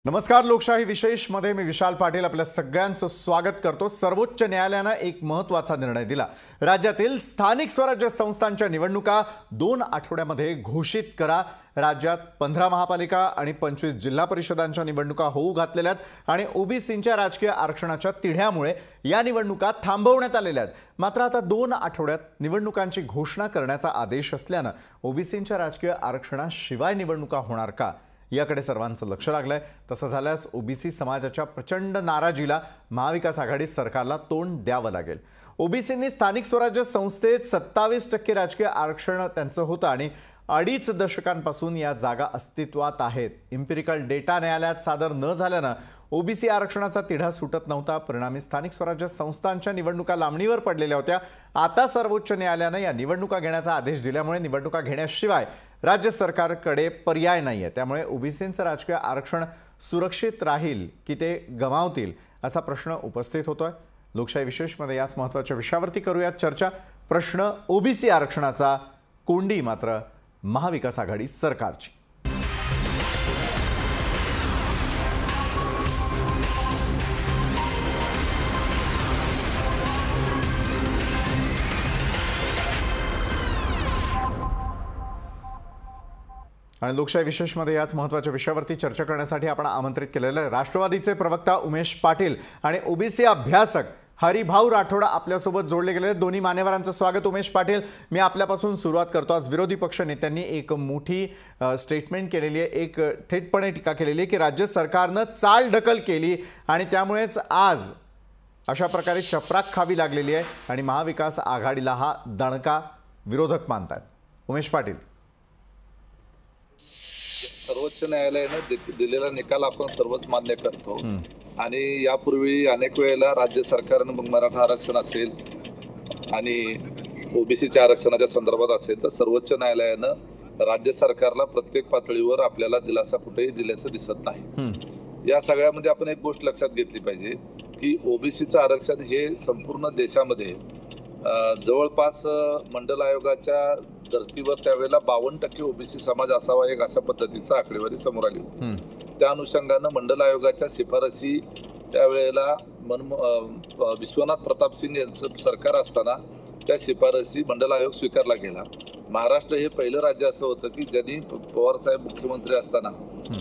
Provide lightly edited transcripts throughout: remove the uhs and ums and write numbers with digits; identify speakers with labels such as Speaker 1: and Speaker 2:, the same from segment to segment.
Speaker 1: नमस्कार. लोकशाही विशेष मध्ये मी विशाल पाटील आपल्या सगळ्यांचं स्वागत करतो. सर्वोच्च न्यायालयाने एक महत्त्वाचा निर्णय दिला. राज्यातील स्थानिक स्वराज्य संस्थांच्या निवडणुका 2 आठवड्यामध्ये घोषित करा. राज्यात 15 महापालिका आणि 25 जिल्हा परिषदांच्या निवडणुका होऊ घातलेल्यात आणि ओबीसींच्या राजकीय आरक्षणाच्या तिढ्यामुळे या निवडणुका थांबवण्यात आलेल्या आहेत. मात्र आता 2 आठवड्यात निवडणुकांची घोषणा करण्याचा आदेश असल्याने ओबीसींच्या राजकीय आरक्षणाशिवाय निवडणुका होणार का याकडे सर्वांचं लक्ष लागलंय. तसं झाल्यास ओबीसी समाजाच्या प्रचंड नाराजीला महाविकास आघाडी सरकारला तोंड द्यावं लागेल. ओबीसींनी स्थानिक स्वराज्य संस्थेत 27% राजकीय आरक्षण त्यांचं होतं आणि 2.5 दशकांपासून या जागा अस्तित्वात आहेत. इम्पिरिकल डेटा न्यायालयात सादर न झाल्यानं ओबीसी आरक्षणाचा तिढा सुटत नव्हता. परिणामी स्थानिक स्वराज्य संस्थांच्या निवडणुका लांबणीवर पडलेल्या होत्या. आता सर्वोच्च न्यायालयाने या निवडणुका घेण्याचा आदेश दिल्यामुळे निवडणुका घेण्याशिवाय राज्य सरकारकडे पर्याय नाहीये. त्यामुळे ओबीसींचं राजकीय आरक्षण सुरक्षित राहील की ते गमावतील असा प्रश्न उपस्थित होतोय. लोकशाही विशेषमध्ये याच महत्त्वाच्या विषयावरती करूयात चर्चा. प्रश्न ओबीसी आरक्षणाचा, कोंडी मात्र महाविकास आघाडी सरकारची. आणि लोकशाही विशेषमध्ये याच महत्त्वाच्या विषयावरती चर्चा करण्यासाठी आपण आमंत्रित केलेलं आहे राष्ट्रवादीचे प्रवक्ता उमेश पाटील आणि ओबीसी अभ्यासक हरिभाऊ राठोड आपल्यासोबत जोडले गेले. दोन्ही मान्यवरांचं स्वागत. उमेश पाटील, मी आपल्यापासून सुरुवात करतो. आज विरोधी पक्ष नेत्यांनी एक मोठी स्टेटमेंट केलेली आहे, एक थेटपणे टीका केलेली आहे की राज्य सरकारनं चालढकल केली आणि त्यामुळेच आज अशा प्रकारे चपराक खावी लागलेली आहे आणि महाविकास आघाडीला हा दणका विरोधक मानतात. उमेश पाटील,
Speaker 2: सर्वोच्च न्यायालयाने दिलेला निकाल आपण सर्वच मान्य करतो आणि यापूर्वी अनेक वेळेला राज्य सरकारने मग मराठा आरक्षण असेल आणि ओबीसीच्या आरक्षणाच्या संदर्भात असेल तर सर्वोच्च न्यायालयानं राज्य सरकारला प्रत्येक पातळीवर आपल्याला दिलासा कुठेही दिल्याचं दिसत नाही. या सगळ्यामध्ये आपण एक गोष्ट लक्षात घेतली पाहिजे की ओबीसीचं आरक्षण हे संपूर्ण देशामध्ये जवळपास मंडल आयोगाच्या धर्तीवर त्यावेळेला 52% ओबीसी समाज असावा, एक अशा पद्धतीचा आकडेवारी समोर आली होती. त्या अनुषंगानं मंडल आयोगाच्या शिफारसी त्यावेळेला विश्वनाथ प्रताप सिंग यांचं सरकार असताना त्या शिफारसी मंडल आयोग स्वीकारला गेला. महाराष्ट्र हे पहिलं राज्य असं होतं की ज्यांनी पवार साहेब मुख्यमंत्री असताना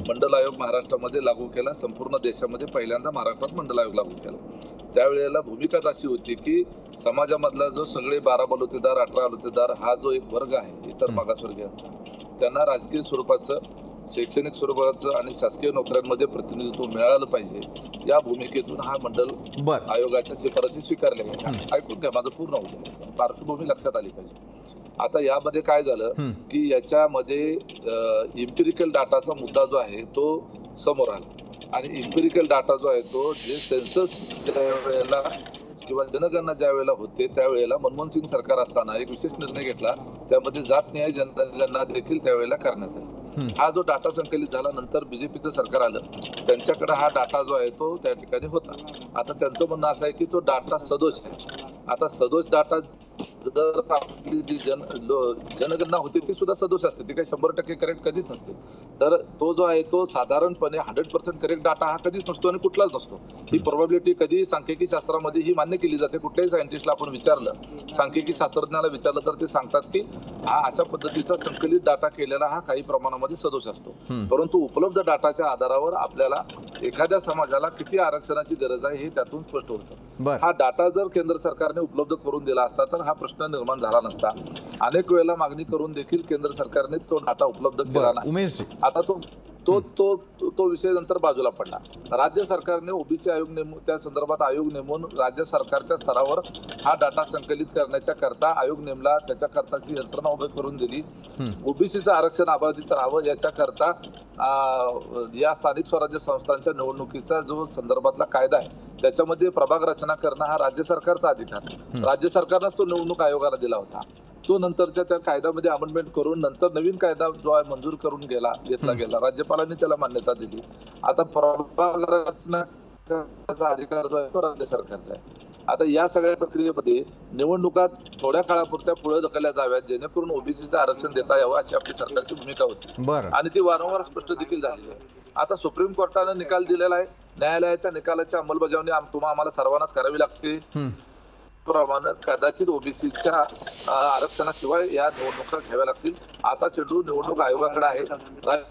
Speaker 2: मंडल आयोग महाराष्ट्रामध्ये लागू केला. संपूर्ण देशामध्ये पहिल्यांदा महाराष्ट्रात मंडल आयोग लागू केला. त्यावेळेला भूमिकाच अशी होती की समाजामधला जो सगळे 12 बलुतेदार 18 बलुतेदार हा जो एक वर्ग आहे इतर मागासवर्गीयांचा, त्यांना राजकीय स्वरूपाचं, शैक्षणिक स्वरूपाचं आणि शासकीय नोकऱ्यांमध्ये प्रतिनिधित्व मिळालं पाहिजे. या भूमिकेतून हा मंडल आयोगाच्या शिफारसी स्वीकारल्या गेल्या. ऐकून घ्या, माझं पूर्ण होतं, पार्श्वभूमी लक्षात आली पाहिजे. आता यामध्ये काय झालं की याच्यामध्ये इम्पिरिकल डाटाचा मुद्दा जो आहे तो समोर आला आणि इम्पिरिकल डाटा जो आहे तो जे सेन्सस वेळेला किंवा जनगणना ज्या वेळेला होते त्यावेळेला मनमोहन सिंग सरकार असताना एक विशेष निर्णय घेतला. त्यामध्ये जातनिहाय जनगणना देखील त्यावेळेला करण्यात आली. हा जो डाटा संकलित झाला, नंतर बीजेपीचं सरकार आलं, त्यांच्याकडे हा डाटा जो आहे तो त्या ठिकाणी होता. आता त्यांचं म्हणणं असं आहे की तो डाटा सदोष आहे. आता सदोष डाटा जर आपली जी जनगणना होती ती सुद्धा सदोष असते, ती काही 100% करेक्ट कधीच नसते. तर तो जो आहे तो साधारणपणे 100% करेक्ट डाटा हा कधीच नसतो आणि कुठलाच नसतो. ही प्रोबॅबिलिटी कधी सांख्यिकी शास्त्रामध्ये ही मान्य केली जाते. कुठल्याही सायंटिस्टला आपण विचारलं, सांख्यिकी शास्त्रज्ञाला विचारलं तर ते सांगतात की हा अशा पद्धतीचा संकलित डाटा केलेला हा काही प्रमाणामध्ये सदोष असतो. परंतु उपलब्ध डाटाच्या आधारावर आपल्याला एखाद्या समाजाला किती आरक्षणाची गरज आहे हे त्यातून स्पष्ट होतं. हा डाटा जर केंद्र सरकारने उपलब्ध करून दिला असता तर हा प्रश्न निर्माण झाला नसता. अनेक वेळेला मागणी करून देखील केंद्र सरकारने तो डाटा उपलब्ध केला नाही. आता तो विषय नंतर बाजूला पडला. राज्य सरकारने ओबीसी आयोग त्या संदर्भात आयोग नेमून राज्य सरकारच्या स्तरावर हा डाटा संकलित करण्याच्या करता आयोग नेमला, त्याच्या करताची यंत्रणा उभी करून दिली. ओबीसीचं आरक्षण अबाधित राहावं याच्या करता या स्थानिक स्वराज्य संस्थांच्या निवडणुकीचा जो संदर्भातला कायदा आहे त्याच्यामध्ये प्रभाग रचना करणं हा राज्य सरकारचा अधिकार. राज्य सरकारनंच तो निवडणूक आयोगाला दिला होता. तो नंतरच्या त्या कायद्यामध्ये अमेंडमेंट करून नंतर नवीन कायदा जो आहे मंजूर करून घेतला गेला. राज्यपालांनी त्याला मान्यता दिली. आता प्रभाग रचना अधिकार जो आहे तो राज्य सरकारचा आहे. आता या सगळ्या प्रक्रियेमध्ये निवडणुका थोड्या काळापुरत्या पुढे ढकलल्या जाव्यात, जेणेकरून ओबीसीचं आरक्षण देता यावं अशी आपली सरकारची भूमिका होती
Speaker 1: बरं.
Speaker 2: आणि ती वारंवार स्पष्ट देखील झालेली आहे. आता सुप्रीम कोर्टाने निकाल दिलेला आहे. न्यायालयाच्या निकालाची अंमलबजावणी आम्हाला सर्वांनाच करावी लागते. प्रमाणे कदाचित ओबीसीच्या आरक्षणाशिवाय या निवडणुका घ्याव्या लागतील. आता चेंडू निवडणूक आयोगाकडे आहे.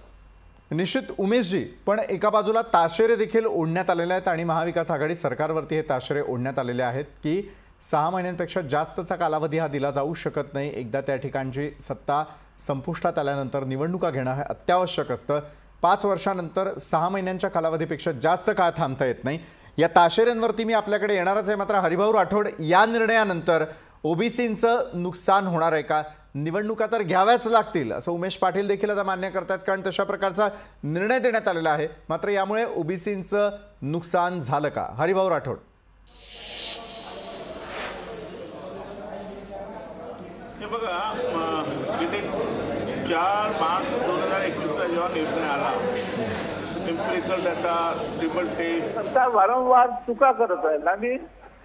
Speaker 1: निश्चित उमेशजी, पण एका बाजूला ताशेरे देखील ओढण्यात आलेले आहेत आणि महाविकास आघाडी सरकारवरती हे ताशेरे ओढण्यात आलेले आहेत की 6 महिन्यांपेक्षा जास्तचा कालावधी हा दिला जाऊ शकत नाही. एकदा त्या ठिकाणची सत्ता संपुष्टात आल्यानंतर निवडणुका घेणं हे अत्यावश्यक असतं. 5 वर्षानंतर 6 महिन्यांच्या कालावधीपेक्षा जास्त काळ थांबता येत नाही. या ताशेऱ्यांवरती मी आपल्याकडे येणारच आहे. मात्र हरिभाऊ राठोड, या निर्णयानंतर ओबीसींचं नुकसान होणार आहे का? निवडणुका तर घ्याव्याच लागतील असं उमेश पाटील देखील आता मान्य करतात, कारण तशा प्रकारचा निर्णय देण्यात आलेला आहे. मात्र यामुळे ओबीसींचं नुकसान झालं का? हरिभाऊ राठोड.
Speaker 3: हे बघा, गेले 4 मार्च 2021ला जेव्हा निर्णय आला, एम्पिरिकल डाटा, ट्रिपल टेस्ट,
Speaker 4: सरकार वारंवार चुका करत आहे आणि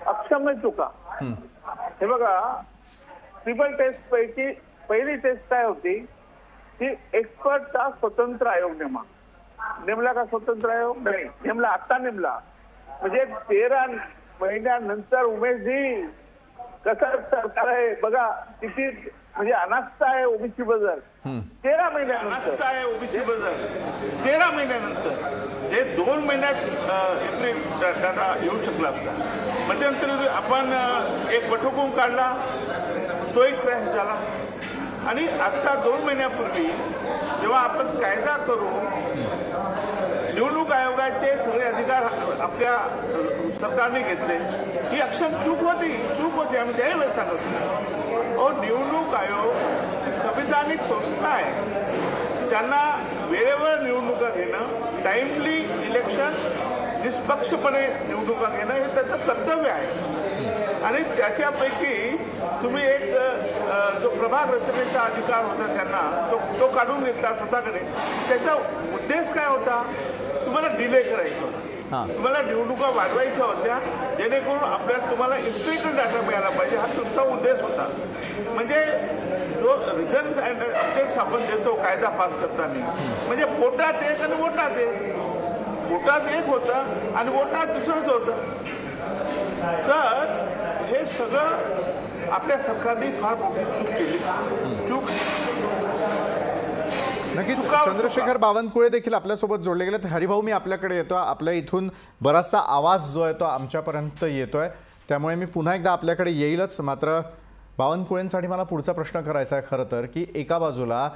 Speaker 4: अक्षम्य चुका. हे बघा, ट्रिपल टेस्ट पैकी पहिली टेस्ट काय होती की एक्सपर्टचा स्वतंत्र आयोग नेमला का? स्वतंत्र आयोग नाही नेमला, आता नेमला. म्हणजे 13 महिन्यानंतर उमेशजी कसं सरकार आहे बघा, किती म्हणजे अनास्था आहे ओबीसी बद्दल. 13 महिन्यानंतर
Speaker 3: आहे ओबीसी बद्दल. 13 महिन्यानंतर जे 2 महिन्यात एप्रिल डाटा येऊ शकला असता. मध्यंतरी आपण एक वटहुकूम काढला, तो एक क्रॅश झाला. आणि आता 2 महिन्यापूर्वी जेव्हा आपण कायदा करू, निवडणूक आयोगाचे सगळे अधिकार आपल्या सरकारने घेतले. ही अक्षम चूक होती आम्ही त्याही वेळेस सांगत होतो. निवडणूक आयोग ही संविधानिक संस्था आहे. त्यांना वेळेवर निवडणुका घेणं, टाइमली इलेक्शन, निष्पक्षपणे निवडणुका घेणं हे त्याचं कर्तव्य आहे. आणि त्याच्यापैकी तुम्ही एक जो प्रभाग रचनेचा अधिकार होता त्यांना तो काढून घेतला स्वतःकडे. त्याचा उद्देश काय होता? तुम्हाला डिले करायचं होतं, तुम्हाला निवडणुका वाढवायच्या होत्या, जेणेकरून तुम्हाला इन्स्टिट्यूट डाटा मिळाला पाहिजे, हा तुमचा उद्देश होता. म्हणजे जो रिझल्ट अँड अपडेट्स आपण देतो कायदा पास करताना, म्हणजे पोटात एक आणि वोटात एक. वोटात एक होतं आणि वोटात दुसरंच होतं. तर हे सगळं आपल्या सरकारने फार मोठी चूक केली.
Speaker 1: नक्कीच. चंद्रशेखर बावनकुळे देखील आपल्यासोबत जोडले गेलेत. हरिभाऊ, मी आपल्याकडे येतो. आपल्या इथून बराचसा आवाज जो आहे तो आमच्यापर्यंत येतोय, त्यामुळे मी पुन्हा एकदा आपल्याकडे येईलच. मात्र बावनकुळेंसाठी मला पुढचा प्रश्न करायचा आहे खरं तर, की एका बाजूला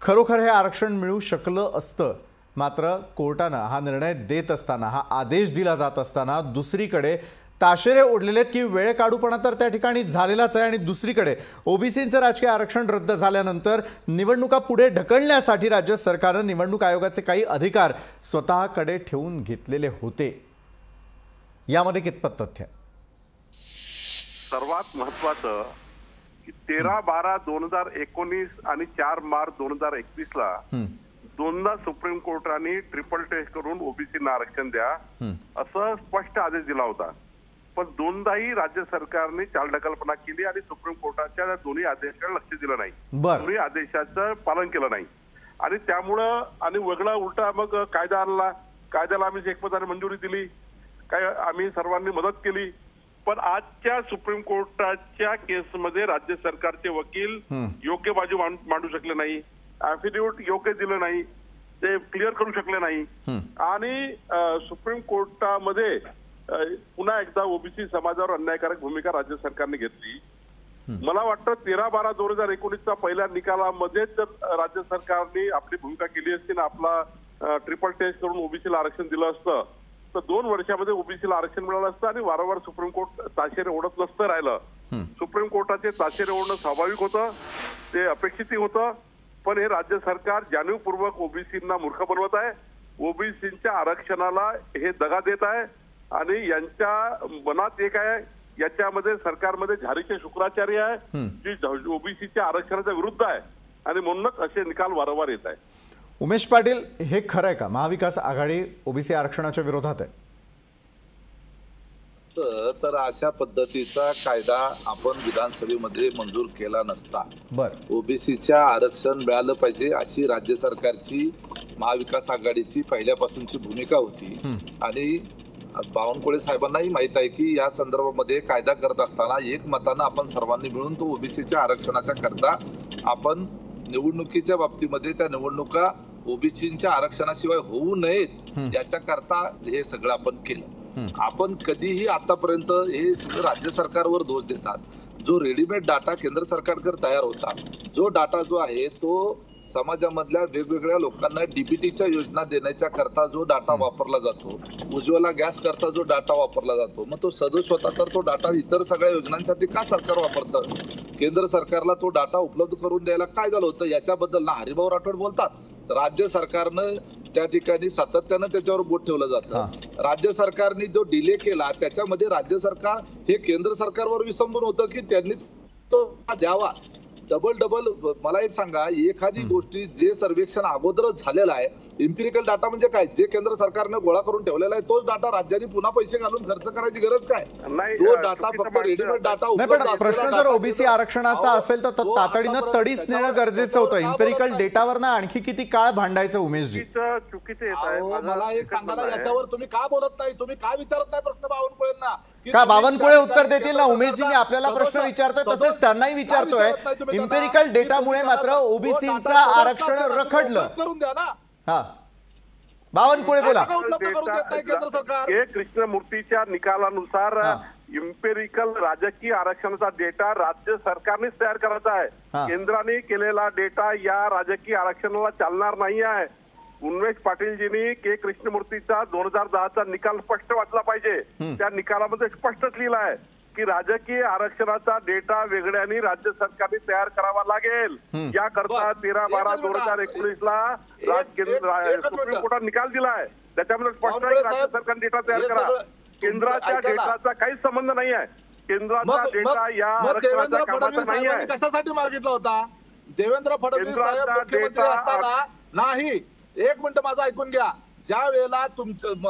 Speaker 1: खरोखर हे आरक्षण मिळू शकलं असतं, मात्र कोर्टानं हा निर्णय देत असताना, हा आदेश दिला जात असताना दुसरीकडे ताशेरे ओढलेले आहेत की वेळ काढूपणा तर त्या ठिकाणी झालेलाच आहे. आणि दुसरीकडे ओबीसींचं राजकीय आरक्षण रद्द झाल्यानंतर निवडणुका पुढे ढकलण्यासाठी राज्य सरकारनं निवडणूक आयोगाचे काही अधिकार स्वतःकडे ठेवून घेतलेले होते. यामध्ये कितपत तथ्य?
Speaker 5: सर्वात महत्वाचं की 13/12/2019 आणि 4 मार्च 2021ला दोनदा सुप्रीम कोर्टाने ट्रिपल टेस्ट करून ओबीसींना आरक्षण द्या असं स्पष्ट आदेश दिला होता. पण दोनदाही राज्य सरकारने चालढकलपणा केली आणि सुप्रीम कोर्टाच्या दोन्ही आदेशाकडे लक्ष दिलं नाही, दोन्ही आदेशाचं पालन केलं नाही. आणि त्यामुळं आणि वेगळा उलटा मग कायदा आणला. कायद्याला आम्ही एकमताने मंजुरी दिली, काय आम्ही सर्वांनी मदत केली. पण आजच्या सुप्रीम कोर्टाच्या केसमध्ये राज्य सरकारचे वकील योग्य बाजू मांडू शकले नाही, ऍफिडेव्हिट योग्य दिलं नाही, ते क्लिअर करू शकले नाही. आणि सुप्रीम कोर्टामध्ये पुन्हा एकदा ओबीसी समाजावर अन्यायकारक भूमिका राज्य सरकारने घेतली. मला वाटतं 13/12/2019चा पहिल्या निकालामध्ये जर राज्य सरकारने आपली भूमिका केली असती ना, आपला ट्रिपल टेस्ट करून ओबीसीला आरक्षण दिलं असतं, तर 2 वर्षामध्ये ओबीसीला आरक्षण मिळालं असतं आणि वारंवार सुप्रीम कोर्ट ताशेरे ओढत नसतं राहिलं. सुप्रीम कोर्टाचे ताशेरे ओढणं स्वाभाविक होतं, ते अपेक्षितही होतं. पण हे राज्य सरकार जाणीवपूर्वक ओबीसींना मूर्ख बनवत आहे, ओबीसींच्या आरक्षणाला हे दगा देत आहे आणि यांच्या मनात एक आहे, याच्यामध्ये सरकारमध्ये झारीचे शुक्राचार्य आहे जी ओबीसीच्या आरक्षणाच्या विरुद्ध आहे आणि म्हणूनच असे निकाल वारंवार येत आहे.
Speaker 1: उमेश पाटील, हे खरं आहे का महाविकास आघाडी ओबीसी आरक्षणाच्या विरोधात आहे?
Speaker 2: तर अशा पद्धतीचा कायदा आपण विधानसभेमध्ये मंजूर केला नसता.
Speaker 1: बर
Speaker 2: ओबीसीच्या आरक्षण मिळालं पाहिजे अशी राज्य सरकारची महाविकास आघाडीची पहिल्यापासूनची भूमिका होती. आणि बावनकुळे साहेबांनाही माहित आहे की या संदर्भामध्ये कायदा करत असताना एकमतानं आपण सर्वांनी मिळून तो ओबीसीच्या आरक्षणाच्या करता आपण निवडणुकीच्या बाबतीमध्ये त्या निवडणुका ओबीसीच्या आरक्षणाशिवाय होऊ नयेत याच्या करता हे सगळं आपण केलं. आपण कधीही आतापर्यंत हे सगळं राज्य सरकारवर दोष देतात. जो रेडीमेड डाटा केंद्र सरकारकडे तयार होता, जो डाटा जो आहे तो समाजामधल्या वेगवेगळ्या लोकांना डीबीटीच्या योजना देण्याच्या करता जो डाटा वापरला जातो, उज्ज्वला गॅस करता जो डाटा वापरला जातो, मग तो सदोष होता तर तो डाटा इतर सगळ्या योजनांसाठी का सरकार वापरतं? केंद्र सरकारला तो डाटा उपलब्ध करून द्यायला काय झालं होतं याच्याबद्दल ना हरिभाऊ राठोड बोलतात. राज्य सरकारनं त्या ठिकाणी सातत्यानं त्याच्यावर बोट ठेवलं जातं. राज्य सरकारने जो डिले केला त्याच्यामध्ये राज्य सरकार हे केंद्र सरकारवर विसंबून होतं की त्यांनी तो द्यावा. डबल मला एक सांगा, एखादी गोष्टी जे सर्वेक्षण अगोदरच झालेलं आहे, इम्पिरिकल डाटा म्हणजे काय? जे केंद्र सरकारने गोळा करून ठेवलेला आहे तोच डाटा राज्यांनी पुन्हा पैसे घालून खर्च करायची गरज काय? तो डाटा फक्त रेडीमेड डाटा
Speaker 1: नाही, पण प्रश्न जर ओबीसी आरक्षणाचा असेल तर तो तातडीनं तडीस नेणं गरजेचं होतं. इम्पेरिकल डेटावर ना आणखी किती काळ भांडायचं उमेशजी?
Speaker 5: चुकीचं येत आहे.
Speaker 2: मला एक सांगा ना, याच्यावर तुम्ही का बोलत नाही? तुम्ही का विचारत नाही प्रश्न बावनकुळेंना?
Speaker 1: का बावनकुळे उत्तर देतील ना? उमेशजी, मी आपल्याला प्रश्न विचारतोय तसेच त्यांनाही विचारतोय. इम्पेरिकल डेटामुळे मात्र ओबीसीचं आरक्षण रखडलं.
Speaker 2: करून द्या ना.
Speaker 1: हा, बावनकुळे बोला.
Speaker 5: के कृष्णमूर्तीच्या निकालानुसार इम्पेरिकल राजकीय आरक्षणाचा डेटा राज्य सरकारनेच तयार करायचा आहे. केंद्राने केलेला डेटा या राजकीय आरक्षणाला चालणार नाही आहे. उन्मेष पाटीलजींनी के कृष्णमूर्तीचा 2010चा निकाल स्पष्ट वाचला पाहिजे. त्या निकालामध्ये स्पष्टच लिहिलं आहे की राजकीय आरक्षणाचा डेटा वेगळ्याने राज्य सरकारने तयार करावा लागेल. याकरता 13/12/2019 ला सुप्रीम कोर्टात निकाल दिलाय. त्याच्यामध्ये स्पष्ट आहे राज्य सरकारने डेटा तयार करा. केंद्राच्या डेटाचा काहीच संबंध नाही आहे. केंद्राचा डेटा या आरक्षणाच्या कामाचा नाही आहे.
Speaker 2: कशासाठी मागितला होता? देवेंद्र फडणवीस साहेब मुख्यमंत्री असताना नाही. एक मिनिट माझं ऐकून घ्या. ज्या वेळेला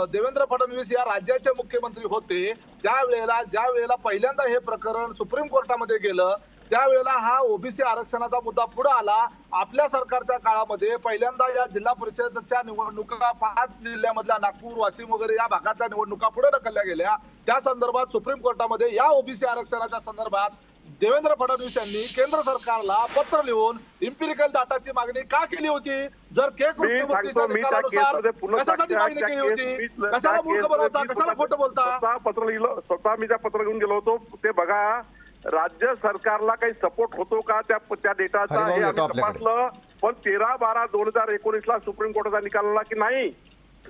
Speaker 2: देवेंद्र फडणवीस या राज्याचे मुख्यमंत्री होते ज्या वेळेला पहिल्यांदा हे प्रकरण सुप्रीम कोर्टामध्ये गेलं, त्यावेळेला हा ओबीसी आरक्षणाचा मुद्दा पुढे आला. आपल्या सरकारच्या काळामध्ये पहिल्यांदा या जिल्हा परिषदेच्या निवडणुका 5 जिल्ह्यामधल्या नागपूर, वाशिम वगैरे या भागातल्या निवडणुका पुढे ढकलल्या गेल्या. त्या संदर्भात सुप्रीम कोर्टामध्ये या ओबीसी आरक्षणाच्या संदर्भात देवेंद्र फडणवीस यांनी केंद्र सरकारला पत्र लिहून इम्पिरिकल डाटाची मागणी का केली होती? जर के कृष्णमूर्तीच्या निकालानुसार कशासाठी मागणी केली होती? कशाला मूर्ख बनवता? कशाला खोटं बोलता?
Speaker 5: पत्र लिहिलं स्वतः. मी त्या पत्र घेऊन गेलो होतो. ते बघा, राज्य सरकारला काही सपोर्ट होतो का त्या डेटाचा हे आम्ही तपासलं. पण 13/12/2019 ला सुप्रीम कोर्टाचा निकाल आला की नाही,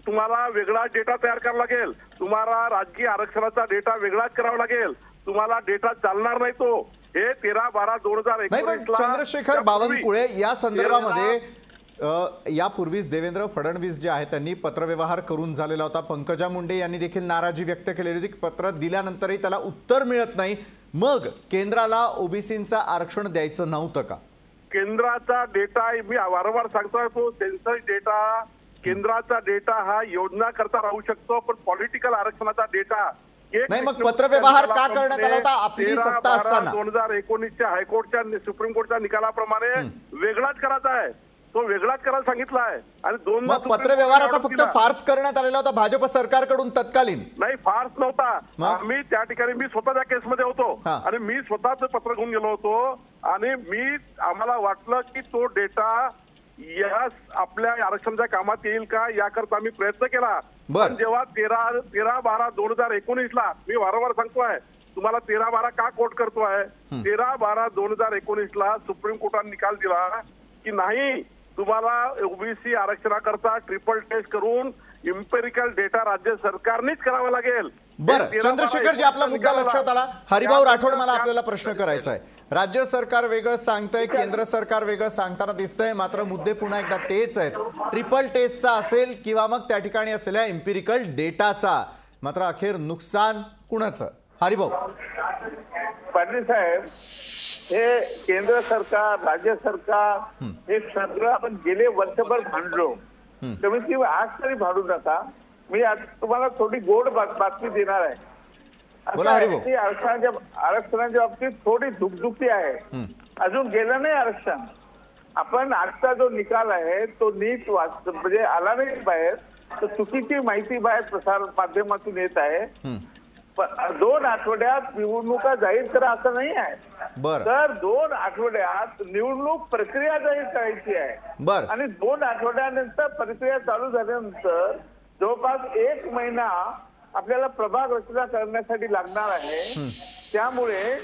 Speaker 5: तुम्हाला वेगळा डेटा तयार करावा लागेल. तुम्हाला राजकीय आरक्षणाचा डेटा वेगळाच करावा लागेल. तुम्हाला डेटा चालणार नाही. तो हे 13/12/2019
Speaker 1: चंद्रशेखर बावनकुळे या संदर्भामध्ये यापूर्वीच देवेंद्र फडणवीस जे आहेत त्यांनी पत्रव्यवहार करून झालेला होता. पंकजा मुंडे यांनी देखील नाराजी व्यक्त केलेली होती. पत्र दिल्यानंतरही त्याला उत्तर मिळत नाही. मग केंद्राला ओबीसीचं आरक्षण द्यायचं नव्हतं का?
Speaker 5: केंद्राचा डेटा मी वारंवार सांगतोय, तो सेन्सस डेटा, केंद्राचा डेटा हा योजना करता राहू शकतो, पण पॉलिटिकल आरक्षणाचा डेटा
Speaker 1: नाही. मग पत्रव्यवहार का करण्यात आला होता आपली सत्ता असताना?
Speaker 5: 2019च्या हायकोर्टच्या सुप्रीम कोर्टच्या निकालाप्रमाणे वेगळाच करायचा आहे. तो वेगळाच करायला सांगितला आहे. आणि
Speaker 1: मग पत्रव्यवहाराचा फक्त फार्स करण्यात आलेला होता भाजप सरकारकडून तत्कालीन?
Speaker 5: नाही, फार्स नव्हता. मी त्या ठिकाणी मी स्वतः त्या केसमध्ये होतो आणि मी स्वतःच पत्र घेऊन गेलो होतो. आणि आम्हाला वाटलं की तो डेटा या आपल्या आरक्षणाच्या कामात येईल का याकरता आम्ही प्रयत्न केला. पण जेव्हा 13/12/2019 ला मी वारंवार सांगतोय तुम्हाला 13/12 का कोर्ट करतोय, 13/12/2019 ला सुप्रीम कोर्टाने निकाल दिला की नाही, तुम्हाला ओबीसी आरक्षणाकरता ट्रिपल टेस्ट करून इम्पेरिकल डेटा राज्य सरकारनेच करावा लागेल.
Speaker 1: बरं चंद्रशेखर जी, आपला मुद्दा लक्षात आला. हरिभाऊ राठोड, मला आपल्याला प्रश्न करायचा आहे. राज्य सरकार वेगळं सांगतंय, केंद्र सरकार वेगळं सांगताना दिसतंय, मात्र मुद्दे पुन्हा एकदा तेच आहेत. ट्रिपल टेस्टचा असेल किंवा मग त्या ठिकाणी असलेल्या इम्पेरिकल डेटाचा, मात्र अखेर नुकसान कुणाचं? हरिभाऊ.
Speaker 4: पाटील साहेब, हे केंद्र सरकार, राज्य सरकार हे सगळं आपण गेले वर्षभर भांडलो. कमीत कमी आज तरी भांडू नका. मी आज तुम्हाला थोडी गोड बातमी देणार आहे.
Speaker 1: बोला हरिभाऊ.
Speaker 4: ती आरक्षणाच्या बाबतीत थोडी दुखदुखी आहे. अजून गेलं नाही आरक्षण. आपण आजचा जो निकाल आहे तो नीट म्हणजे आला नाही बाहेर, तर चुकीची माहिती बाहेर प्रसार माध्यमातून येत आहे. 2 आठवड्यात निवडणुका जाहीर करा असं नाही आहे.
Speaker 1: बर
Speaker 4: तर 2 आठवड्यात निवडणूक प्रक्रिया जाहीर करायची आहे.
Speaker 1: बर
Speaker 4: आणि 2 आठवड्यानंतर प्रक्रिया चालू झाल्यानंतर जवळपास 1 महिना आपल्याला प्रभाग रचना करण्यासाठी लागणार आहे. त्यामुळे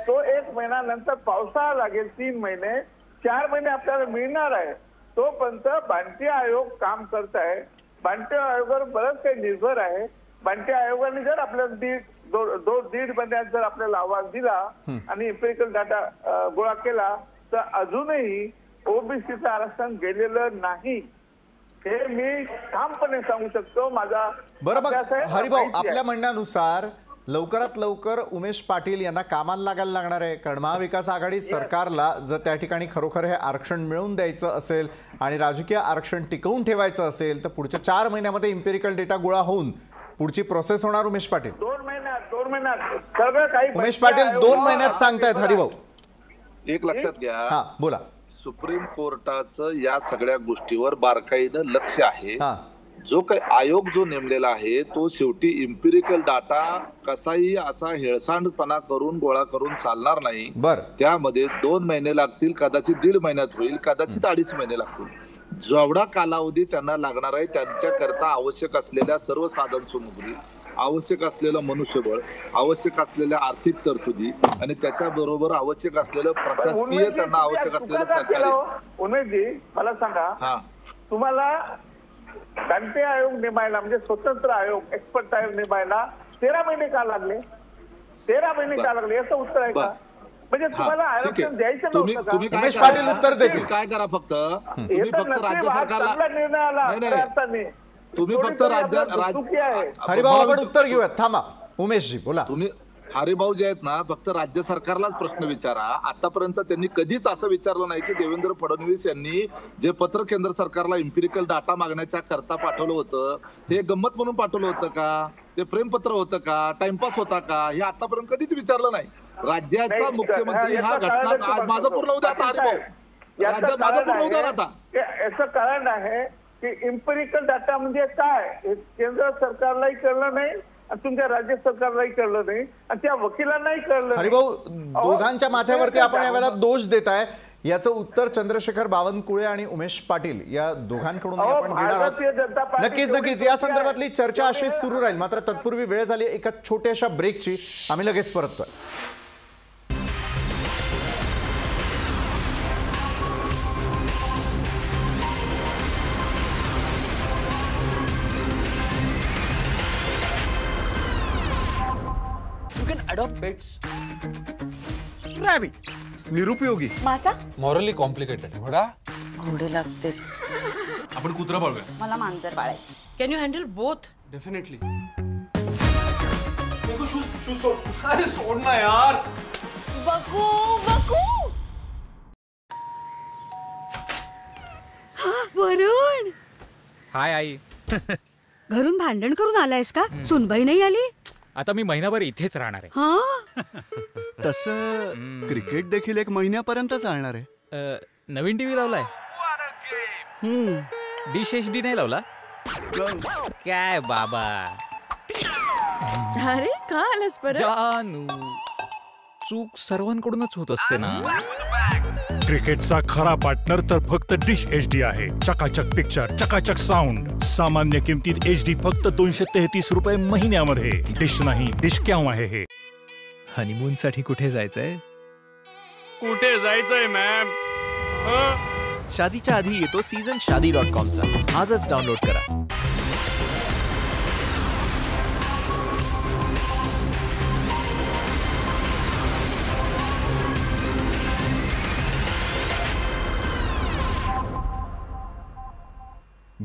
Speaker 4: तो 1 महिना नंतर पावसाळा लागेल, 3 महिने, 4 महिने आपल्याला मिळणार आहे. तोपर्यंत बांटी आयोग काम करत आहे. बांटी आयोगावर बरंच काही निर्भर आहे. बांटी आयोगाने जर आपल्याला दीड महिन्यात जर आपल्याला अहवाल दिला आणि इम्पेरिकल डाटा गोळा केला तर अजूनही ओबीसीचं आरक्षण गेलेलं नाही, हे मी ठामपणे सांगू शकतो. माझा
Speaker 1: बरं. मग
Speaker 4: अभ्यास आहे,
Speaker 1: हरिभाऊ,
Speaker 4: माहिती आहे.
Speaker 1: आपल्या म्हणण्यानुसार लवकरात लवकर उमेश पाटील यांना कामाला लागायला लागणार आहे, कारण महाविकास आघाडी सरकारला जर त्या ठिकाणी खरोखर हे आरक्षण मिळवून द्यायचं असेल आणि राजकीय आरक्षण टिकवून ठेवायचं असेल तर पुढच्या 4 महिन्यामध्ये इम्पेरिकल डेटा गोळा होऊन पुढची प्रोसेस होणार. उमेश पाटील
Speaker 4: 2 महिन्यात सगळं काही
Speaker 1: उमेश पाटील 2 महिन्यात सांगतायत हरिभाऊ.
Speaker 2: एक लक्षात घ्या,
Speaker 1: हा बोला.
Speaker 2: सुप्रीम कोर्टाचं या सगळ्या गोष्टीवर बारकाईनं लक्ष आहे.
Speaker 1: हा
Speaker 2: जो काही आयोग जो नेमलेला आहे तो शेवटी इम्पिरिकल डाटा कसाही असा हेळसांडपणा करून गोळा करून चालणार नाही.
Speaker 1: बर
Speaker 2: त्यामध्ये 2 महिने लागतील, कदाचित 1.5 महिन्यात होईल, कदाचित 2.5 महिने लागतील. जेवढा कालावधी त्यांना लागणार आहे त्यांच्याकरता आवश्यक असलेल्या सर्व साधन सामुग्री, आवश्यक असलेलं मनुष्यबळ, आवश्यक असलेल्या आर्थिक तरतुदी आणि त्याच्याबरोबर आवश्यक असलेलं प्रशासकीय त्यांना आवश्यक असलेलं सहकार्य.
Speaker 4: उमेशजी मला सांगा,
Speaker 2: हा
Speaker 4: तुम्हाला बांटी आयोग नेमायला म्हणजे स्वतंत्र आयोग, एक्सपर्ट आयोग नेमायला 13 महिने का लागले? 13 महिने का लागले याचं उत्तर आहे का? म्हणजे तुम्हाला आरक्षण द्यायचं नव्हतं का?
Speaker 1: उमेश पाटील उत्तर देतील.
Speaker 2: काय करा फक्त तुम्ही
Speaker 4: हे तर
Speaker 2: फक्त राज्य
Speaker 4: नक्की आज
Speaker 2: सरकारला
Speaker 4: चांगला निर्णय आला
Speaker 2: नाही, नाही.
Speaker 4: खऱ्या अर्थाने.
Speaker 2: तुम्ही
Speaker 4: थोडी
Speaker 2: फक्त
Speaker 4: तरी
Speaker 2: राज्य
Speaker 4: आपल्याला चुकी आहे.
Speaker 1: हरिभाऊ आपण उत्तर घेऊयात. थांबा उमेशजी बोला.
Speaker 2: तुम्ही हरिभाऊ जे आहेत ना, फक्त राज्य सरकारलाच प्रश्न विचारा. आतापर्यंत त्यांनी कधीच असं विचारलं नाही की देवेंद्र फडणवीस यांनी जे पत्र केंद्र सरकारला इम्पिरिकल डाटा मागण्याच्या करता पाठवलं होतं ते गंमत म्हणून पाठवलं होतं का, ते प्रेमपत्र होतं का, टाइमपास होता का, हे आतापर्यंत कधीच विचारलं नाही. राज्याचा
Speaker 4: नाही,
Speaker 2: मुख्यमंत्री
Speaker 4: याचं
Speaker 2: ह्या
Speaker 4: कारण
Speaker 2: घटना आज माझं पूर्ण होतं आता हरिभाऊ
Speaker 4: याचं
Speaker 2: राज्यात माझं
Speaker 4: कारण
Speaker 2: पूर्ण होतं
Speaker 4: आहे
Speaker 2: आता.
Speaker 4: याचं कारण आहे की इम्पेरिकल डाटा म्हणजे काय हे केंद्र सरकारलाही कळलं नाही आणि तुमच्या राज्य सरकारलाही कळलं नाही आणि त्या वकिलांनाही कळलं नाही.
Speaker 1: हरिभाऊ दोघांच्या माथ्यावरती आपण यावेळेला दोष देत आहे. याचं उत्तर चंद्रशेखर बावनकुळे आणि उमेश पाटील या दोघांकडून आपण घेणार
Speaker 4: भारतीय जनता
Speaker 1: आहोत.
Speaker 4: पार्टी
Speaker 1: नक्कीच नक्कीच या संदर्भातली चर्चा अशीच सुरू राहील. मात्र तत्पूर्वी वेळ झाली एका छोट्याशा ब्रेकची. आम्ही लगेच परततोय.
Speaker 6: You can adopt pets. Rabbit.
Speaker 7: निरुपयोगी,
Speaker 8: मासा
Speaker 7: मॉरली कॉम्प्लिकेटेड. घोडा,
Speaker 8: घोडे लागते.
Speaker 7: आपण कुत्रा पाळूया.
Speaker 8: मला मांजर पाळायची.
Speaker 6: Can you handle both?
Speaker 7: Definitely. अरे सोड ना यार.
Speaker 8: बकू बकू.
Speaker 9: वरुण,
Speaker 10: हाय आई.
Speaker 9: घरून भांडण करून आलायस का? सुनबाई नाही आली?
Speaker 10: आता मी महिनाभर इथेच राहणार आहे.
Speaker 9: हा,
Speaker 11: तसं क्रिकेट देखील 1 महिन्यापर्यंत चालणार आहे.
Speaker 10: नवीन टीव्ही लावलाय. डिश HD नाही लावला काय बाबा.
Speaker 9: अरे का आलास परत?
Speaker 10: जानू चूक सर्वांकडूनच होत असते ना.
Speaker 12: क्रिकेटचा खरा पार्टनर तर फक्त डिश HD आहे. चकाचक पिक्चर, चकाचक साऊंड, सामान्य किमतीत HD फक्त 233 रुपये महिन्यामध्ये. डिश नाही, डिश क्यों आहे हे.
Speaker 10: हनीमून साठी कुठे जायचंय?
Speaker 12: कुठे जायचंय मॅम?
Speaker 6: शादीच्या आधी येतो सीझन शादी.com चा. आजच डाउनलोड करा.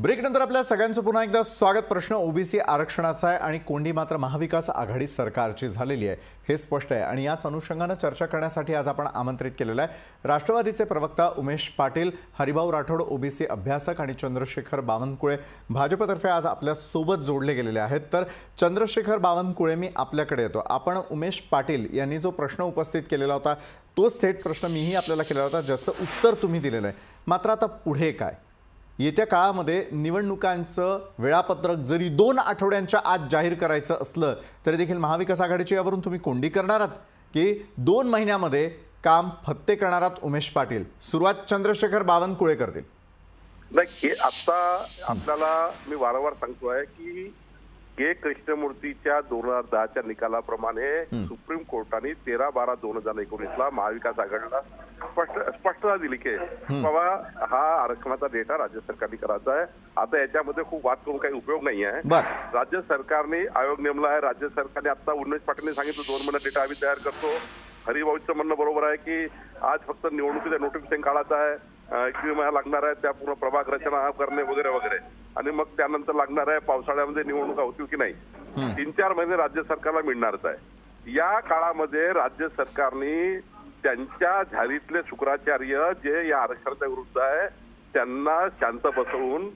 Speaker 1: ब्रेकनंतर आपल्या सगळ्यांचं पुन्हा एकदा स्वागत. प्रश्न ओबीसी आरक्षणाचा आहे आणि कोंडी मात्र महाविकास आघाडी सरकारची झालेली आहे हे स्पष्ट आहे आणि याच अनुषंगाने चर्चा करण्यासाठी आज आपण आमंत्रित केलेलं आहे राष्ट्रवादीचे प्रवक्ता उमेश पाटील, हरिभाऊ राठोड ओबीसी अभ्यासक आणि चंद्रशेखर बावनकुळे भाजपतर्फे आज आपल्या सोबत जोडले गेलेले आहेत. तर चंद्रशेखर बावनकुळे, मी आपल्याकडे येतो. आपण उमेश पाटील यांनी जो प्रश्न उपस्थित केलेला होता तोच थेट प्रश्न मीही आपल्याला केलेला होता, ज्याचं उत्तर तुम्ही दिलेलं आहे. मात्र आता पुढे काय? येत्या काळामध्ये निवडणुकांचं वेळापत्रक जरी 2 आठवड्यांच्या आत जाहीर करायचं असलं तरी देखील महाविकास आघाडीची यावरून तुम्ही कोंडी करणार आहात की 2 महिन्यामध्ये काम फत्ते करणार आहात? उमेश पाटील, सुरुवात चंद्रशेखर बावनकुळे करतील.
Speaker 5: नाही, आता आपल्याला मी वारंवार सांगतोय की के कृष्णमूर्तीच्या 2010च्या निकालाप्रमाणे सुप्रीम कोर्टाने 13/12/2019 महाविकास आघाडीला स्पष्टता दिली की बाबा हा आरक्षणाचा डेटा राज्य सरकारने करायचा आहे. आता याच्यामध्ये खूप वाद करून काही उपयोग नाही आहे. राज्य सरकारने आयोग नेमला आहे. राज्य सरकारने आता उमेश पाटीलने सांगितलं 2 महिन्यात डेटा आम्ही तयार करतो. हरिभाऊचं म्हणणं बरोबर आहे की आज फक्त निवडणुकीचं नोटिफिकेशन काढायचं आहे, 21 महिना लागणार आहे, त्या पूर्ण प्रभाग रचना करणे वगैरे वगैरे, आणि मग त्यानंतर लागणार आहे पावसाळ्यामध्ये निवडणुका होतील की नाही. 3-4 महिने राज्य सरकारला मिळणारच आहे. या काळामध्ये राज्य सरकारने त्यांच्या झालीतले शुक्राचार्य जे या आरक्षणाच्या विरुद्ध आहे त्यांना शांत बसवून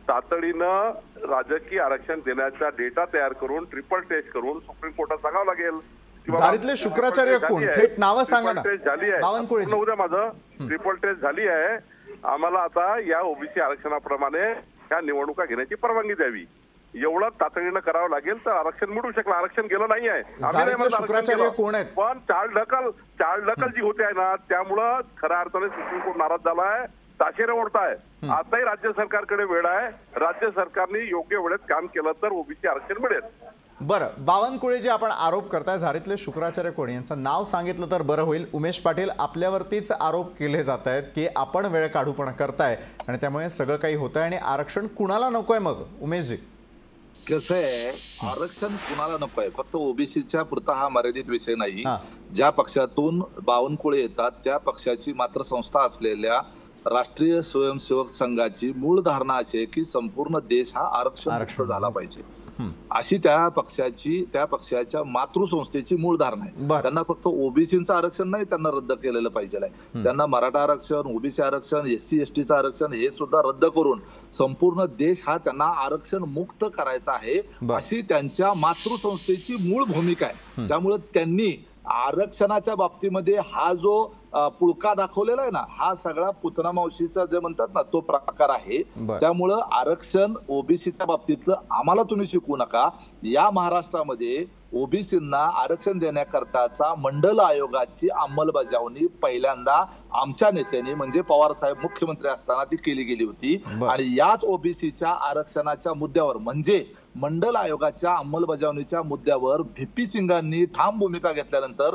Speaker 5: तातडीनं राजकीय आरक्षण देण्याचा डेटा तयार करून ट्रिपल टेस्ट करून सुप्रीम कोर्टात सांगावं लागेल.
Speaker 1: झालीतले शुक्राचार्य कोण? थेट नावं सांगा ना.
Speaker 5: बावनकुळे उद्या माझं ट्रिपल टेस्ट झाली आहे. आम्हाला आता या ओबीसी आरक्षणाप्रमाणे ह्या निवडणुका घेण्याची परवानगी द्यावी, एवढं तातडीनं करावं लागेल तर आरक्षण मिळू शकलं. आरक्षण गेलं नाही आहे,
Speaker 1: शुक्राचार्य कोण आहेत?
Speaker 5: पण चालढकल जी होते आहे ना त्यामुळं खऱ्या अर्थाने सुप्रीम कोर्ट नाराज झाला आहे, ताशेरे ओढताय. आताही राज्य सरकारकडे वेळ आहे. राज्य सरकारने योग्य वेळेत काम केलं तर ओबीसी आरक्षण मिळेल.
Speaker 1: बरं, बावनकुळे जे आपण आरोप करताय झारीतले शुक्राचार्य कोण यांचं नाव सांगितलं तर बरं होईल. उमेश पाटील, आपल्यावरतीच आरोप केले जात आहेत की आपण वेळ काढूपणा करताय आणि त्यामुळे सगळं काही होतंय आणि आरक्षण कुणाला नकोय? मग उमेशजी,
Speaker 2: कसं आहे, आरक्षण कुणाला नकोय, फक्त ओबीसीच्या पुरता हा मर्यादित विषय नाही. ज्या पक्षातून बावनकुळे येतात त्या पक्षाची मात्र संस्था असलेल्या राष्ट्रीय स्वयंसेवक संघाची मूळ धारणा अशी आहे की संपूर्ण देश हा आरक्षण झाला पाहिजे, अशी त्या पक्षाच्या मातृसंस्थेची मूळ धारणा आहे. त्यांना फक्त ओबीसीचं आरक्षण नाही त्यांना रद्द केलेलं पाहिजे आहे. त्यांना मराठा आरक्षण, ओबीसी आरक्षण, SC STचं आरक्षण हे सुद्धा रद्द करून संपूर्ण देश हा त्यांना आरक्षण मुक्त करायचा आहे, अशी त्यांच्या मातृसंस्थेची मूळ भूमिका आहे. त्यामुळे त्यांनी आरक्षणाच्या बाबतीमध्ये हा जो पुळका दाखवलेला आहे ना, हा सगळा पुतना मावशीचा जे म्हणतात ना तो प्रकार आहे. त्यामुळं आरक्षण ओबीसीच्या बाबतीतलं आम्हाला तुम्ही शिकवू नका. या महाराष्ट्रामध्ये ओबीसींना आरक्षण देण्याकरताचा मंडल आयोगाची अंमलबजावणी पहिल्यांदा आमच्या नेत्यांनी म्हणजे पवार साहेब मुख्यमंत्री असताना ती केली गेली होती. आणि याच ओबीसीच्या आरक्षणाच्या मुद्द्यावर म्हणजे मंडल आयोगाच्या अंमलबजावणीच्या मुद्द्यावर व्हीपी सिंगांनी ठाम भूमिका घेतल्यानंतर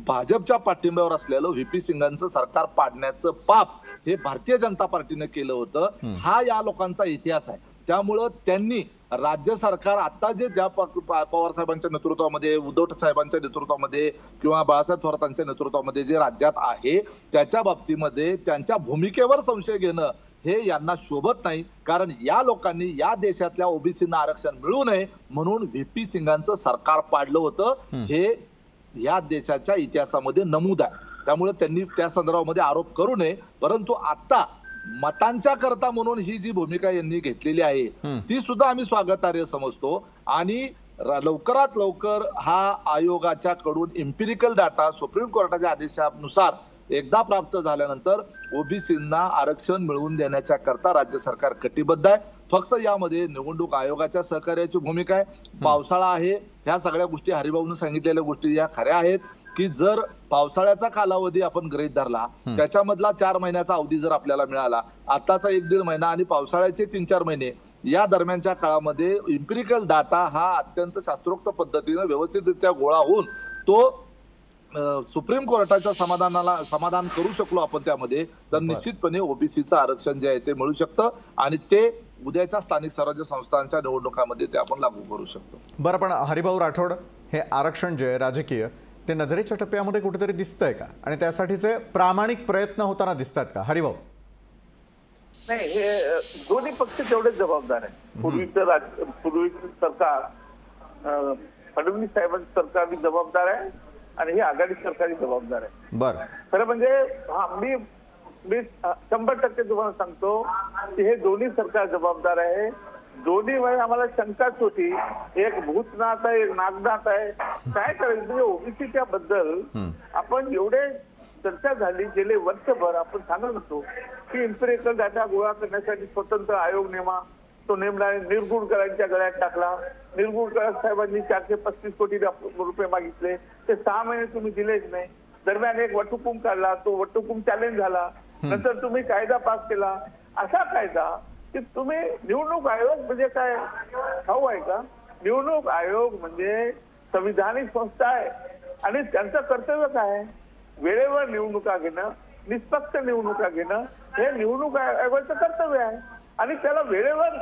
Speaker 2: भाजपच्या पाठिंब्यावर असलेलं व्हीपी सिंगांचं सरकार पाडण्याचं पाप हे भारतीय जनता पार्टीने केलं होतं. हा या लोकांचा इतिहास आहे. त्यामुळं त्यांनी राज्य सरकार आता जे ज्या पवार साहेबांच्या नेतृत्वामध्ये, उद्धव साहेबांच्या नेतृत्वामध्ये किंवा बाळासाहेब थोरातांच्या नेतृत्वामध्ये जे राज्यात आहे त्याच्या बाबतीमध्ये त्यांच्या भूमिकेवर संशय घेणं हे यांना शोभत नाही. कारण या लोकांनी या देशातल्या ओबीसींना आरक्षण मिळू नये म्हणून व्हीपी सिंगांचं सरकार पाडलं होतं, हे या देशाच्या इतिहासामध्ये नमूद आहे. त्यामुळे त्यांनी त्या संदर्भामध्ये आरोप करू नये. परंतु आता मतांच्या करता म्हणून ही जी भूमिका यांनी घेतलेली आहे ती सुद्धा आम्ही स्वागतार्ह समजतो. आणि लवकरात लवकर हा आयोगाच्या कडून एम्पिरिकल डाटा सुप्रीम कोर्टाच्या आदेशानुसार एकदा प्राप्त झाल्यानंतर ओबीसींना आरक्षण मिळवून देण्याच्या करता राज्य सरकार कटिबद्ध आहे. फक्त यामध्ये निवडणूक आयोगाच्या सहकार्याची भूमिका आहे. पावसाळा आहे, ह्या सगळ्या गोष्टी हरिभाऊने सांगितलेल्या गोष्टी या खऱ्या आहेत की जर पावसाळ्याचा कालावधी आपण गृहीत धरला त्याच्यामधला 4 महिन्याचा अवधी जर आपल्याला मिळाला, आताचा 1-1.5 महिना आणि पावसाळ्याचे 3-4 महिने या दरम्यानच्या काळामध्ये एम्पिरिकल डाटा हा अत्यंत शास्त्रोक्त पद्धतीने व्यवस्थितरित्या गोळा होऊन तो सुप्रीम कोर्टाच्या समाधान करू शकलो आपण त्यामध्ये, तर निश्चितपणे ओबीसीचं आरक्षण जे आहे ते मिळू शकतं आणि ते उद्याच्या स्थानिक स्वराज्य संस्थांच्या निवडणुकांमध्ये ते आपण लागू करू शकतो.
Speaker 1: बरं, पण हरिभाऊ राठोड, हे आरक्षण जे राजकीय ते नजरेच्या टप्प्यामध्ये कुठेतरी दिसतंय का आणि त्यासाठीचे प्रामाणिक प्रयत्न होताना दिसतात का? हरिभाऊ,
Speaker 4: नाही, हे दोन्ही पक्ष तेवढेच जबाबदार आहे. पूर्वीचं सरकार, फडणवीस साहेबांचं सरकार जबाबदार आहे आणि ही आघाडी सरकारी जबाबदार आहे.
Speaker 1: बर,
Speaker 4: खरं म्हणजे मी 100% तुम्हाला सांगतो की हे दोन्ही सरकार जबाबदार आहे. दोन्ही वेळेस आम्हाला शंकाच होती, एक भूतनाथ आहे, एक नागनाथ आहे. काय करायचं म्हणजे ओबीसीच्या बद्दल आपण एवढे चर्चा झाली, गेले वर्षभर आपण सांगत होतो की इम्पिरिकल डाटा गोळा करण्यासाठी स्वतंत्र आयोग नेमा. तो नेमला, निरगुडकरांच्या गळ्यात टाकला. निरगुडकर साहेबांनी 435 कोटी रुपये मागितले, ते 6 महिने तुम्ही दिलेच नाही. दरम्यान एक वटहुकूम काढला, तो वटहुकूम चॅलेंज झाला. नंतर तुम्ही कायदा पास केला. असा कायदा की तुम्ही, निवडणूक आयोग म्हणजे काय ठाऊ आहे का? निवडणूक आयोग म्हणजे संविधानिक संस्था आहे आणि त्यांचं कर्तव्य काय आहे? वेळेवर निवडणुका घेणं, निष्पक्ष निवडणुका घेणं हे निवडणूक आयोगाचं कर्तव्य आहे. आणि त्याला वेळेवर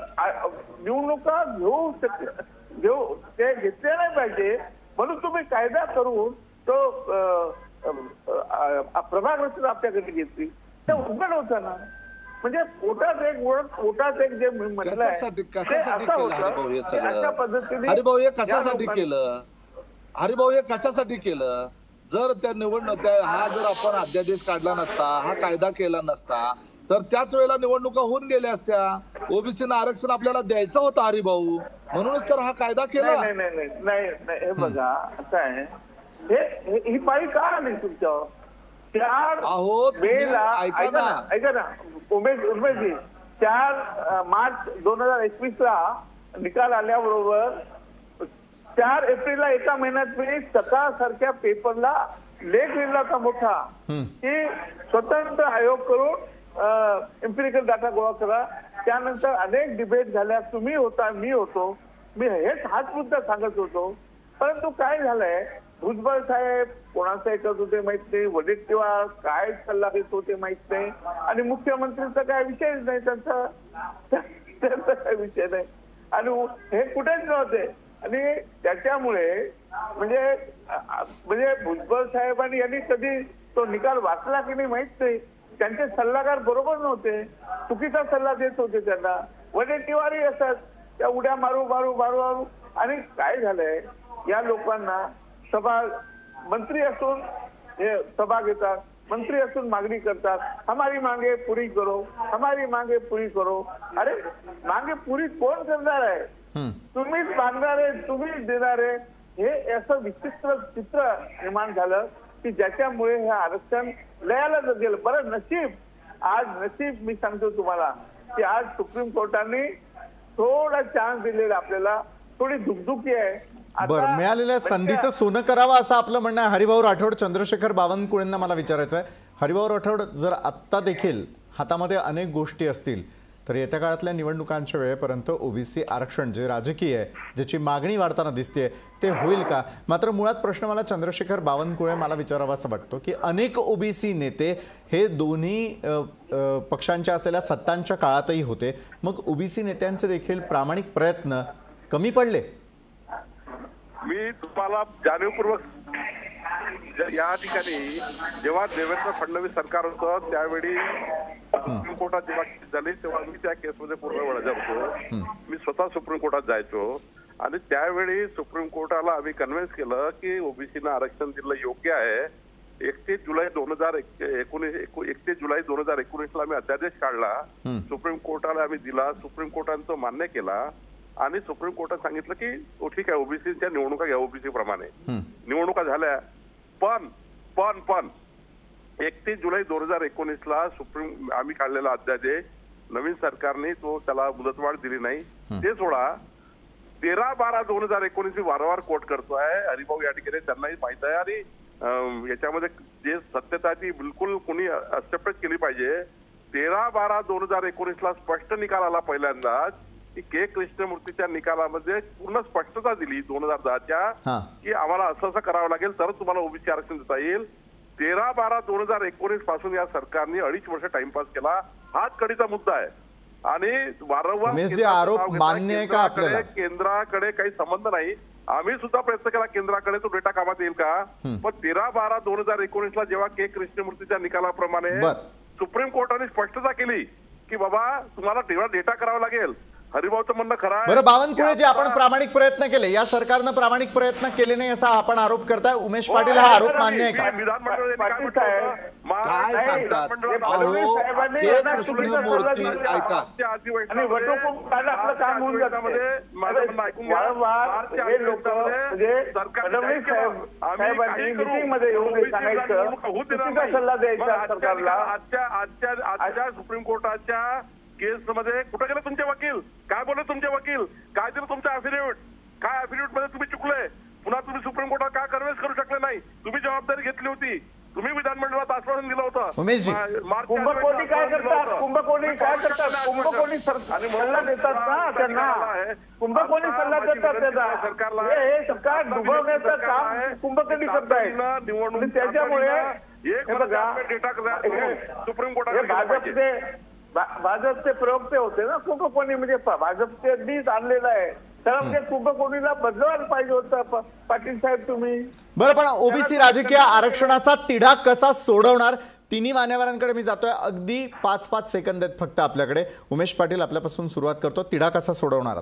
Speaker 4: निवडणुका घेऊ ते घेतले नाही पाहिजे म्हणून तुम्ही कायदा करून तो प्रभाग रचना आपल्याकडे घेतली. ते उघड होतं ना. म्हणजे पोटात एक जे म्हटलं आहे अशा पद्धतीने.
Speaker 2: हरिभाऊ हे कशासाठी केलं? हरिभाऊ हे कशासाठी केलं? जर त्या हा जर आपण अध्यादेश काढला नसता, हा कायदा केला नसता, तर त्याच वेळेला निवडणुका होऊन गेल्या असत्या. ओबीसीना आरक्षण आपल्याला द्यायचं होतं हरिभाऊ, म्हणूनच तर हा कायदा केला.
Speaker 4: नाही, हे बघा असं आहे, ही पाळी का आली तुमच्यावर? 4 मेला ऐका ना उमेशजी, 4 मार्च 2021 निकाल आल्याबरोबर 4 एप्रिलला एका महिन्यात मी सकाळ सारख्या पेपरला लेख लिहिला होता मोठा की स्वतंत्र आयोग करून एम्पिरिकल डाटा गोळा करा. त्यानंतर अनेक डिबेट झाल्या, तुम्ही होता, मी होतो. मी हाच मुद्दा सांगत होतो. परंतु काय झालंय, भुजबळ साहेब कोणाचं ऐकत होते माहित नाही, वडेट्टीवार काय सल्ला घेत होते माहित नाही, आणि मुख्यमंत्रीचा काय विषयच नाही, त्यांचा काय विषय नाही, आणि हे कुठेच नव्हते. आणि त्याच्यामुळे म्हणजे भुजबळ साहेबांनी यांनी कधी तो निकाल वाचला की नाही माहित नाही. त्यांचे सल्लागार बरोबर नव्हते, चुकीचा सल्ला देत होते त्यांना. वडेट्टीवारही असतात, त्या उड्या मारू मारू मारू मारू. आणि काय झालंय, या लोकांना मंत्री असून हे सभा घेतात, मंत्री असून मागणी करतात, हमारी मांगे पुरी करो, हमारी मांगे पुरी करो. अरे मांगे पुरी कोण करणार आहे? तुम्हीच मागणार आहे, तुम्हीच देणार आहे. हे असं विचित्र चित्र निर्माण झालं की ज्याच्यामुळे हे आरक्षण लयाला गेलं. बरं नशीब मी सांगतो तुम्हाला की आज सुप्रीम कोर्टाने थोडा चान्स दिलेला आपल्याला, थोडी दुखदुखी आहे.
Speaker 1: बरं, मिळालेल्या संधीचं सोनं करावं असं आपलं म्हणणं आहे. हरिभाऊ राठोड, चंद्रशेखर बावनकुळेंना मला विचारायचं आहे. हरिभाऊ राठोड, जर आत्ता देखील हातामध्ये अनेक गोष्टी असतील तर येत्या काळातल्या निवडणुकांच्या वेळेपर्यंत ओबीसी आरक्षण जे राजकीय आहे, ज्याची मागणी वाढताना दिसते, ते होईल का? मात्र मुळात प्रश्न मला चंद्रशेखर बावनकुळे मला विचारावा असं वाटतो की अनेक ओबीसी नेते हे दोन्ही पक्षांच्या असलेल्या सत्तांच्या काळातही होते. मग ओबीसी नेत्यांचे देखील प्रामाणिक प्रयत्न कमी पडले?
Speaker 5: मी तुम्हाला जाणीवपूर्वक या ठिकाणी जेव्हा देवेंद्र फडणवीस सरकार होतं त्यावेळी सुप्रीम कोर्टात जेव्हा केस झाली तेव्हा मी त्या केसमध्ये पूर्ण वेळ होतो. मी स्वतः सुप्रीम कोर्टात जायचो आणि त्यावेळी सुप्रीम कोर्टाला आम्ही कन्व्हिन्स केलं की ओबीसीना आरक्षण दिलं योग्य आहे. 31 जुलै 2019ला आम्ही अध्यादेश काढला, सुप्रीम कोर्टाला आम्ही दिला, सुप्रीम कोर्टाने तो मान्य केला आणि सुप्रीम कोर्टात सांगितलं की ठीक आहे ओबीसीच्या निवडणुका घ्या ओबीसी प्रमाणे. निवडणुका झाल्या, पण 31 जुलै 2019ला आम्ही काढलेला अध्यादेश नवीन सरकारने त्याला मुदतवाढ दिली नाही. ते सोडा, 13/12/2019 मी वारंवार कोट करतोय. हरिभाऊ या ठिकाणी त्यांनाही माहित आहे आणि याच्यामध्ये जे सत्यता ती बिलकुल कोणी एक्सेप्ट केली पाहिजे. 13/12/2019ला स्पष्ट निकाल आला पहिल्यांदाच की के कृष्णमूर्तीच्या निकालामध्ये पूर्ण स्पष्टता दिली 2010च्या की आम्हाला असं करावं लागेल तर तुम्हाला ओबीसी आरक्षण देता येईल. 13/12/2019 पासून या सरकारने 2.5 वर्ष टाइमपास केला. हाच कडीचा मुद्दा आहे आणि वारंवार
Speaker 1: आरोप मान्य आहे का आपल्याला?
Speaker 5: केंद्राकडे काही संबंध नाही. आम्ही सुद्धा प्रयत्न केला केंद्राकडे तो डेटा कामात येईल का, पण 13/12/2019ला जेव्हा के कृष्णमूर्तीच्या निकालाप्रमाणे सुप्रीम कोर्टाने स्पष्टता केली की बाबा तुम्हाला तेवढा डेटा करावा लागेल. हरिभाऊचं म्हणणं खरं आहे.
Speaker 1: बरं, बावनकुळे जे आपण प्रामाणिक प्रयत्न केले, या सरकारनं प्रामाणिक प्रयत्न केले नाही असा आपण आरोप करताय. उमेश पाटील हा आरोप मान्य आहे का?
Speaker 5: विधानमंडळाने काय
Speaker 4: पाटील
Speaker 5: म्हटलं
Speaker 4: साहेब,
Speaker 5: होतं?
Speaker 2: काय सांगतात
Speaker 4: फडणवीस
Speaker 2: अहो
Speaker 4: साहेबांनी
Speaker 2: हे
Speaker 4: यांना
Speaker 2: कृष्णमूर्ती ऐका
Speaker 4: आणि वटहुकूम काढला, आपलं काम होऊन जातं. वारंवार हे लोक म्हणजे फडणवीस साहेबांनी मीटिंग मध्ये येऊन सांगायचं, चुकीचा सल्ला द्यायचा सरकारला.
Speaker 5: आजच्या सुप्रीम कोर्टाच्या केस मध्ये कुठे गेले तुमचे वकील? काय बोलले तुमचे वकील? काय दिलं तुमचं अफिडेव्हिट? काय अफिडेव्हिट मध्ये तुम्ही चुकले? पुन्हा तुम्ही सुप्रीम कोर्टात का कन्व्हेन्स करू शकले नाही? तुम्ही जबाबदारी घेतली होती. तुम्ही विधानमंडळात आश्वासन दिलं होतं.
Speaker 1: उमेशजी,
Speaker 4: कुंभकोणी काय करतात? कुंभकोणी काय करतात? कुंभकोणी सल्ला देतात ना त्यांना. कुंभकोणी सल्ला देतात त्यांना. हे सरकार डुबवण्याचं काम कुंभकोणी करतायत. त्याच्यामुळे हे बघा,
Speaker 5: सुप्रीम कोर्टात
Speaker 4: भाजपचे प्रवक्ते होते ना कुंभकोणी, म्हणजे भाजपचे अगदीच आणलेलं आहे. तर म्हणजे कुंभकोणीला बदलवायला पाहिजे होतं पाटील साहेब तुम्ही.
Speaker 1: बरं, पण ओबीसी राजकीय आरक्षणाचा तिढा कसा सोडवणार? तिन्ही मान्यवरांकडे मी जातोय. अगदी 5-5 सेकंद आहेत फक्त आपल्याकडे. उमेश पाटील, आपल्यापासून सुरुवात करतो. तिढा कसा सोडवणार?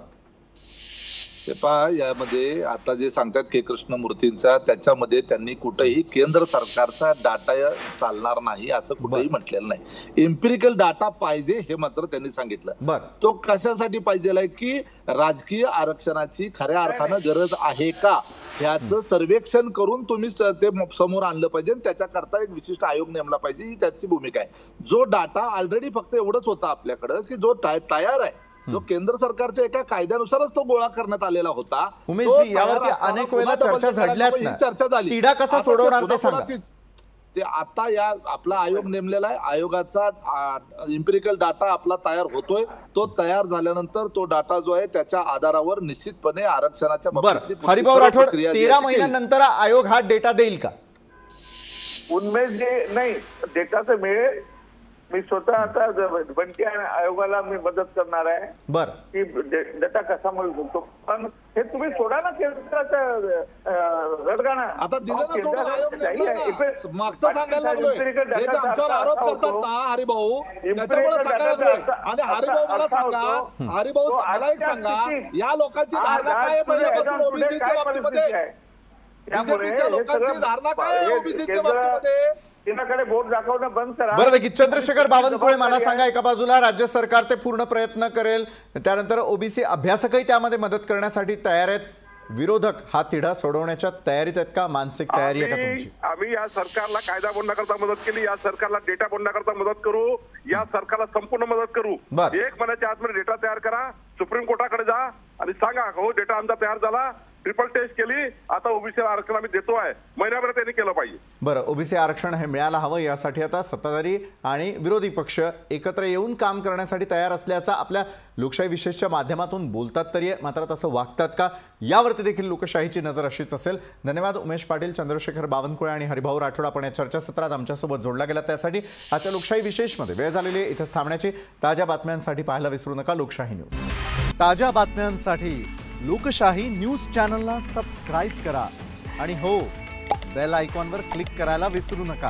Speaker 2: ते पहा, यामध्ये आता जे सांगतात के कृष्णमूर्तींचा, त्याच्यामध्ये त्यांनी कुठेही केंद्र सरकारचा डाटा चालणार नाही असं कुठेही म्हटलेलं नाही. एम्पिरिकल डाटा पाहिजे हे मात्र त्यांनी सांगितलं. तो कशासाठी पाहिजे की राजकीय आरक्षणाची खऱ्या अर्थानं गरज आहे का ह्याचं सर्वेक्षण करून तुम्ही ते समोर आणलं पाहिजे. त्याच्याकरता एक विशिष्ट आयोग नेमला पाहिजे, ही त्याची भूमिका आहे. जो डाटा ऑलरेडी फक्त एवढंच होता आपल्याकडं की जो तयार आहे, जो केंद्र सरकारच्या एका कायद्यानुसारच तो गोळा करण्यात आलेला होता.
Speaker 1: उमेशजी, यावरती अनेक वेळेला चर्चा झडल्यात ना,
Speaker 2: चर्चा झाली.
Speaker 1: तिढा कसा सोडवणार ते सांगा.
Speaker 2: ते आता या आपला आयोग नेमलेला आहे. आयोगाचा इम्पिरिकल डाटा आपला तयार होतोय. तो तयार झाल्यानंतर तो डाटा जो आहे त्याच्या आधारावर निश्चितपणे आरक्षणाच्या
Speaker 1: बाबतीत हरिभाऊ राठोड 13 महिन्यानंतर आयोग हा डेटा देईल का?
Speaker 4: उन्मेष जे नाही, डेटा तर मिळेल. मी स्वतः आता बंटी आयोगाला मी मदत करणार आहे.
Speaker 1: बरं,
Speaker 4: की डेटा कसा मिळू शकतो. पण हे तुम्ही सोडा ना केंद्राचं रडगाणं.
Speaker 2: आता दिलं ना सोडून, आयोग मागचं सांगायला लागलोय. हे जे आमच्यावर आरोप करतात ना हरिभाऊ, त्याच्यामुळे सांगायला लागलोय. आणि हरिभाऊ मला सांगा, हरिभाऊ मला एक सांगा, या लोकांची धारणा काय आहे पहिल्यापासून ओबीसीच्या बाबतीमध्ये? बीजेपीच्या लोकांची धारणा काय आहे ओबीसीच्या बाबतीमध्ये?
Speaker 4: तिच्याकडे बोट दाखवणं बंद करा.
Speaker 1: बरं, की चंद्रशेखर बावनकुळे मला सांगा, एका बाजूला राज्य सरकार ते पूर्ण प्रयत्न करेल, त्यानंतर ओबीसी अभ्यासकही त्यामध्ये मदत करण्यासाठी तयार आहेत. विरोधक हा तिढा सोडवण्याच्या तयारीत आहेत का? मानसिक तयारी आहे का तुमची?
Speaker 5: आम्ही या सरकारला कायदा बनवण्याकरता मदत केली, या सरकारला डेटा बनवण्याकरता मदत करू, या सरकारला संपूर्ण मदत करू. 1 महिन्याच्या आतमध्ये डेटा तयार करा, सुप्रीम कोर्टाकडे जा आणि सांगा हो डेटा आमचा तयार झाला, ट्रिपल टेस्ट केली, आता ओबीसी आरक्षण आम्ही देतो आहे. महिन्याभरात त्यांनी केलं पाहिजे.
Speaker 1: बरं, ओबीसी आरक्षण हे मिळायला हवं, यासाठी आता सत्ताधारी आणि विरोधी पक्ष एकत्र येऊन काम करण्यासाठी तयार असल्याचा आपल्या लोकशाही विशेषच्या माध्यमातून बोलतात तरी, मात्र तसं वागतात का यावरती देखील लोकशाहीची नजर अशीच असेल. धन्यवाद उमेश पाटील, चंद्रशेखर बावनकुळे आणि हरिभाऊ राठोड, आपण या चर्चासत्रात आमच्यासोबत जोडला गेला त्यासाठी. आजच्या लोकशाही विशेषमध्ये वेळ झालेली आहे इथेच थांबण्याची. ताज्या बातम्यांसाठी पाहायला विसरू नका लोकशाही न्यूज. ताज्या बातम्यांसाठी लोकशाही न्यूज चॅनलला सबस्क्राईब करा आणि हो, बेल आयकॉनवर क्लिक करायला विसरू नका.